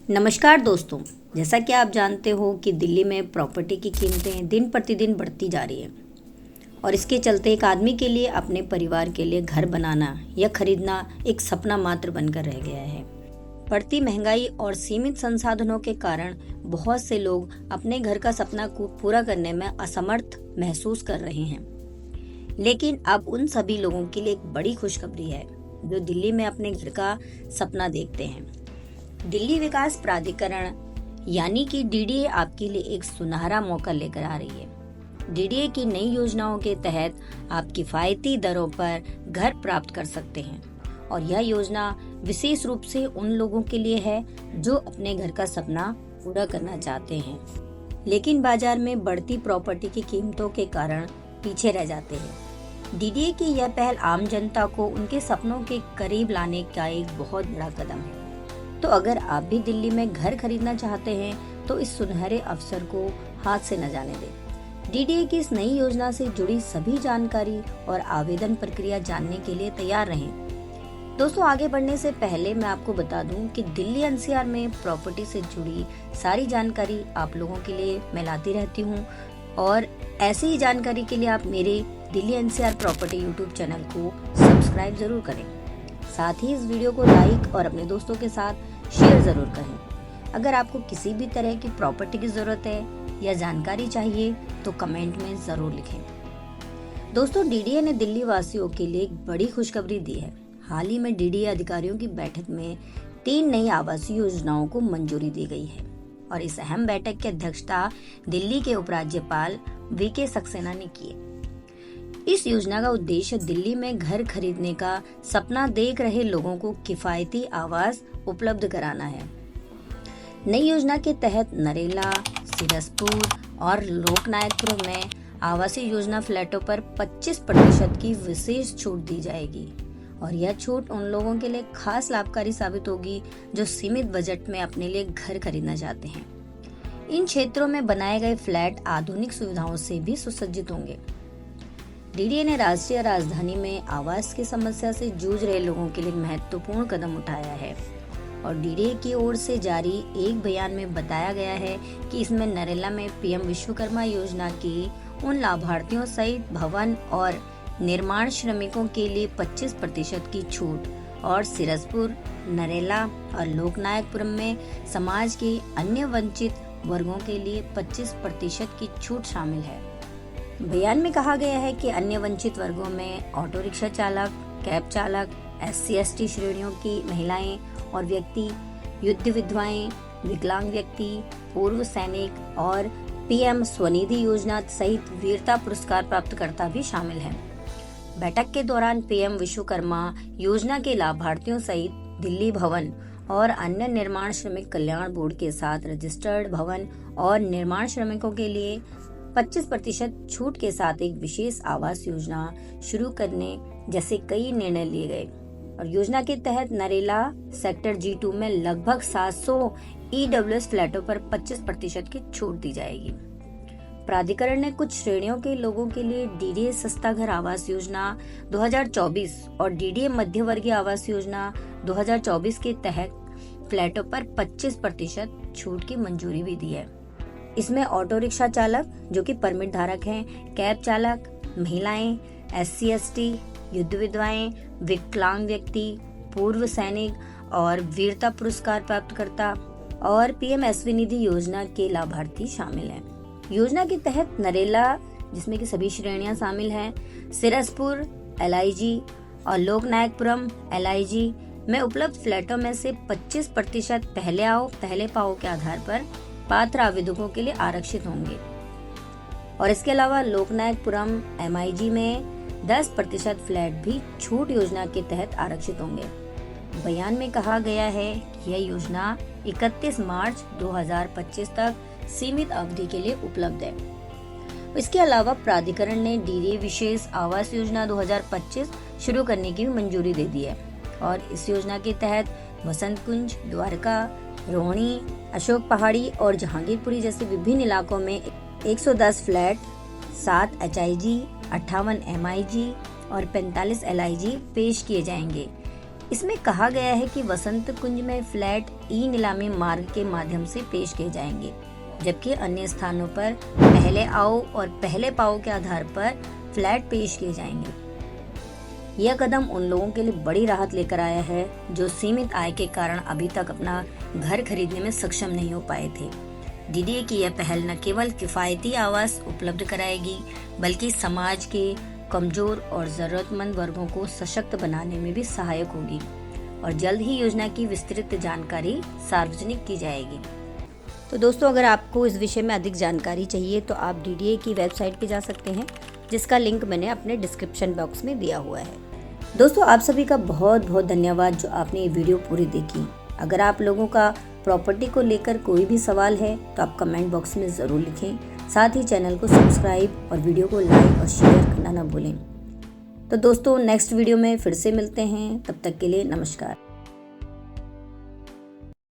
नमस्कार दोस्तों। जैसा कि आप जानते हो कि दिल्ली में प्रॉपर्टी की कीमतें दिन प्रतिदिन बढ़ती जा रही हैं और इसके चलते एक आदमी के लिए अपने परिवार के लिए घर बनाना या खरीदना एक सपना मात्र बनकर रह गया है। बढ़ती महंगाई और सीमित संसाधनों के कारण बहुत से लोग अपने घर का सपना को पूरा करने में असमर्थ महसूस कर रहे हैं। लेकिन अब उन सभी लोगों के लिए एक बड़ी खुशखबरी है जो दिल्ली में अपने घर का सपना देखते हैं। दिल्ली विकास प्राधिकरण यानी कि डीडीए आपके लिए एक सुनहरा मौका लेकर आ रही है। डीडीए की नई योजनाओं के तहत आप किफायती दरों पर घर प्राप्त कर सकते हैं और यह योजना विशेष रूप से उन लोगों के लिए है जो अपने घर का सपना पूरा करना चाहते हैं लेकिन बाजार में बढ़ती प्रॉपर्टी की कीमतों के कारण पीछे रह जाते हैं। डीडीए की यह पहल आम जनता को उनके सपनों के करीब लाने का एक बहुत बड़ा कदम है। तो अगर आप भी दिल्ली में घर खरीदना चाहते हैं तो इस सुनहरे अवसर को हाथ से न जाने दें। डीडीए की इस नई योजना से जुड़ी सभी जानकारी और आवेदन प्रक्रिया जानने के लिए तैयार रहें। दोस्तों, आगे बढ़ने से पहले मैं आपको बता दूं कि दिल्ली एनसीआर में प्रॉपर्टी से जुड़ी सारी जानकारी आप लोगों के लिए मैं लाती रहती हूं और ऐसी ही जानकारी के लिए आप मेरे Delhi NCR property YouTube channel को सब्सक्राइब जरूर करें। साथ ही इस वीडियो को लाइक और अपने दोस्तों के साथ शेयर जरूर करें। अगर आपको किसी भी तरह की प्रॉपर्टी की जरूरत है या जानकारी चाहिए तो कमेंट में जरूर लिखें। दोस्तों, डीडीए ने दिल्ली वासियों के लिए एक बड़ी खुशखबरी दी है। हाल ही में डीडीए अधिकारियों की बैठक में 3 नई आवासीय योजनाओं को मंजूरी दी गई है और इस अहम बैठक की अध्यक्षता दिल्ली के उपराज्यपाल वीके सक्सेना ने की। इस योजना का उद्देश्य दिल्ली में घर खरीदने का सपना देख रहे लोगों को किफायती आवास उपलब्ध कराना है। नई योजना के तहत नरेला, सिरसपुर और लोकनायकपुर में आवासीय योजना फ्लैटों पर 25% की विशेष छूट दी जाएगी और यह छूट उन लोगों के लिए खास लाभकारी साबित होगी जो सीमित बजट में अपने लिए घर खरीदना चाहते हैं। इन क्षेत्रों में बनाए गए फ्लैट आधुनिक सुविधाओं से भी सुसज्जित होंगे। डीडीए ने राष्ट्रीय राजधानी में आवास की समस्या से जूझ रहे लोगों के लिए महत्वपूर्ण कदम उठाया है और डीडीए की ओर से जारी एक बयान में बताया गया है कि इसमें नरेला में पीएम विश्वकर्मा योजना के उन लाभार्थियों सहित भवन और निर्माण श्रमिकों के लिए 25% की छूट और सिरसपुर, नरेला और लोकनायकपुरम में समाज के अन्य वंचित वर्गों के लिए 25% की छूट शामिल है। बयान में कहा गया है कि अन्य वंचित वर्गों में ऑटो रिक्शा चालक, कैब चालक, SC/ST श्रेणियों की महिलाएं और व्यक्ति, युद्ध विधवाएं, विकलांग व्यक्ति, पूर्व सैनिक और पीएम स्वनिधि योजना सहित वीरता पुरस्कार प्राप्तकर्ता भी शामिल हैं। बैठक के दौरान पीएम विश्वकर्मा योजना के लाभार्थियों सहित दिल्ली भवन और अन्य निर्माण श्रमिक कल्याण बोर्ड के साथ रजिस्टर्ड भवन और निर्माण श्रमिकों के लिए 25% छूट के साथ एक विशेष आवास योजना शुरू करने जैसे कई निर्णय लिए गए और योजना के तहत नरेला सेक्टर G2 में लगभग 700 EWS फ्लैटों पर 25% की छूट दी जाएगी। प्राधिकरण ने कुछ श्रेणियों के लोगों के लिए डीडीए सस्ता घर आवास योजना 2024 और डीडीए मध्य वर्गीय आवास योजना 2024 के तहत फ्लैटों पर 25% छूट की मंजूरी भी दी है। इसमें ऑटो रिक्शा चालक जो कि परमिट धारक हैं, कैब चालक, महिलाएं, SC/ST, युद्ध विधवाएं, विकलांग व्यक्ति, पूर्व सैनिक और वीरता पुरस्कार प्राप्तकर्ता और पीएम स्वनिधि योजना के लाभार्थी शामिल हैं। योजना के तहत नरेला, जिसमें कि सभी श्रेणियां शामिल हैं, सिरसपुर LIG और लोकनायकपुरम LIG में उपलब्ध फ्लैटों में से 25% पहले आओ पहले पाओ के आधार पर पात्र आवेदकों के लिए आरक्षित होंगे और इसके अलावा लोकनायकपुरम MIG में 10% फ्लैट भी छूट योजना के तहत आरक्षित होंगे। बयान में कहा गया है कि यह योजना 31 मार्च 2025 तक सीमित अवधि के लिए उपलब्ध है। इसके अलावा प्राधिकरण ने डीडीए विशेष आवास योजना 2025 शुरू करने की भी मंजूरी दे दी है और इस योजना के तहत वसंत कुंज, द्वारका, रोहिणी, अशोक पहाड़ी और जहांगीरपुरी जैसे विभिन्न इलाकों में 110 फ्लैट, 7 HIG, 58 MIG और 45 LIG पेश किए जाएंगे। इसमें कहा गया है कि वसंत कुंज में फ्लैट ई नीलामी मार्ग के माध्यम से पेश किए जाएंगे, जबकि अन्य स्थानों पर पहले आओ और पहले पाओ के आधार पर फ्लैट पेश किए जाएंगे। यह कदम उन लोगों के लिए बड़ी राहत लेकर आया है जो सीमित आय के कारण अभी तक अपना घर खरीदने में सक्षम नहीं हो पाए थे। डीडीए की यह पहल न केवल किफायती आवास उपलब्ध कराएगी, बल्कि समाज के कमजोर और जरूरतमंद वर्गों को सशक्त बनाने में भी सहायक होगी और जल्द ही योजना की विस्तृत जानकारी सार्वजनिक की जाएगी। तो दोस्तों, अगर आपको इस विषय में अधिक जानकारी चाहिए तो आप डीडीए की वेबसाइट पे जा सकते हैं, जिसका लिंक मैंने अपने डिस्क्रिप्शन बॉक्स में दिया हुआ है। दोस्तों, आप सभी का बहुत बहुत धन्यवाद जो आपने ये वीडियो पूरी देखी। अगर आप लोगों का प्रॉपर्टी को लेकर कोई भी सवाल है तो आप कमेंट बॉक्स में ज़रूर लिखें। साथ ही चैनल को सब्सक्राइब और वीडियो को लाइक और शेयर करना ना भूलें। तो दोस्तों, नेक्स्ट वीडियो में फिर से मिलते हैं। तब तक के लिए नमस्कार।